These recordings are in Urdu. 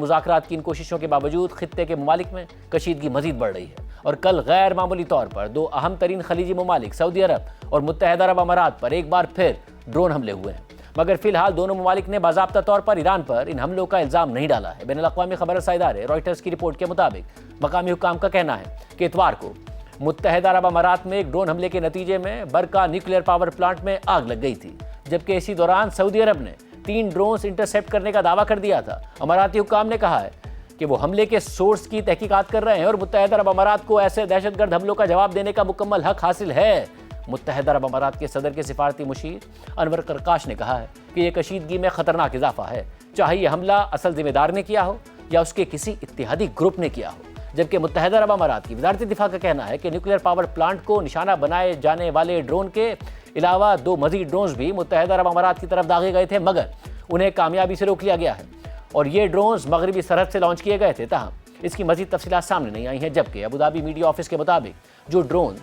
مذاکرات کی ان کوششوں کے باوجود خطے کے ممالک میں کشیدگی مزید بڑھ رہی ہے اور کل غیر معمولی طور پر دو اہم ترین خلیجی ممالک سعودی عرب اور متحدہ عرب امارات پر ایک بار پھر ڈرون حملے ہوئے ہیں، مگر فی الحال دونوں ممالک نے باضابطہ طور پر ایران پر ان حملوں کا الزام نہیں ڈالا ہے۔ بین الاقوامی خبر رساں ادارے رائٹرز کی رپورٹ کے مطابق مقامی حکام کا کہنا ہے کہ اتوار کو متحدہ عرب امارات میں ایک ڈرون حملے کے نتیجے میں برقہ نیوکلیئر پاور پلانٹ میں آگ لگ گئی تھی، جبکہ اسی دوران سعودی عرب نے 3 ڈرونز انٹرسیپٹ کرنے کا دعویٰ کر دیا تھا۔ اماراتی حکام نے کہا ہے کہ وہ حملے کے سورس کی تحقیقات کر رہے ہیں اور متحدہ عرب امارات کو ایسے دہشت گرد حملوں کا جواب دینے کا مکمل حق حاصل ہے۔ متحدہ عرب امارات کے صدر کے سفارتی مشیر انور قرقاش نے کہا ہے کہ یہ کشیدگی میں خطرناک اضافہ ہے، چاہے یہ حملہ اصل ذمہ دار نے کیا ہو یا اس کے کسی اتحادی گروپ نے کیا ہو، جبکہ متحدہ عرب امارات کی وزارت دفاع کا کہنا ہے کہ نیوکلیئر پاور پلانٹ کو نشانہ بنائے جانے والے ڈرون کے علاوہ 2 مزید ڈرونز بھی متحدہ عرب امارات کی طرف داغے گئے تھے، مگر انہیں کامیابی سے روک لیا گیا ہے اور یہ ڈرونز مغربی سرحد سے لانچ کیے گئے تھے۔ تاہم اس کی مزید تفصیلات سامنے نہیں آئی ہیں، جبکہ ابوظہبی میڈیا آفس کے مطابق جو ڈرون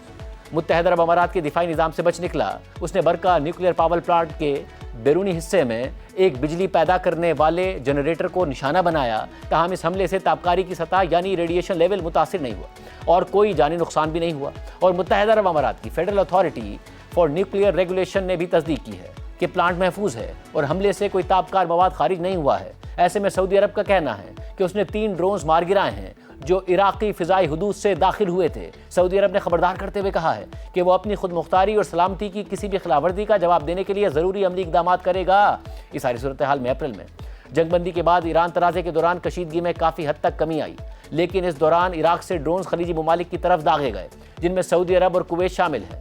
متحدہ عرب امارات کے دفاعی نظام سے بچ نکلا اس نے برقہ نیوکلیئر پاور پلانٹ کے بیرونی حصے میں ایک بجلی پیدا کرنے والے جنریٹر کو نشانہ بنایا۔ تاہم اس حملے سے تابکاری کی سطح یعنی ریڈیشن لیول متاثر نہیں ہوا اور کوئی جانی نقصان بھی نہیں ہوا، اور متحدہ عرب امارات کی federal authority for nuclear regulation نے بھی تصدیق کی ہے کہ پلانٹ محفوظ ہے اور حملے سے کوئی تابکار مواد خارج نہیں ہوا ہے۔ ایسے میں سعودی عرب کا کہنا ہے کہ اس نے 3 ڈرونز مار گرائے ہیں جو عراقی فضائی حدود سے داخل ہوئے تھے۔ سعودی عرب نے خبردار کرتے ہوئے کہا ہے کہ وہ اپنی خود مختاری اور سلامتی کی کسی بھی خلاف ورزی کا جواب دینے کے لیے ضروری عملی اقدامات کرے گا۔ اس ساری صورتحال میں اپریل میں جنگ بندی کے بعد ایران تنازع کے دوران کشیدگی میں کافی حد تک کمی آئی، لیکن اس دوران عراق سے ڈرونز خلیجی ممالک کی طرف داغے گئے، جن میں سعودی عرب اور کویت شامل ہیں۔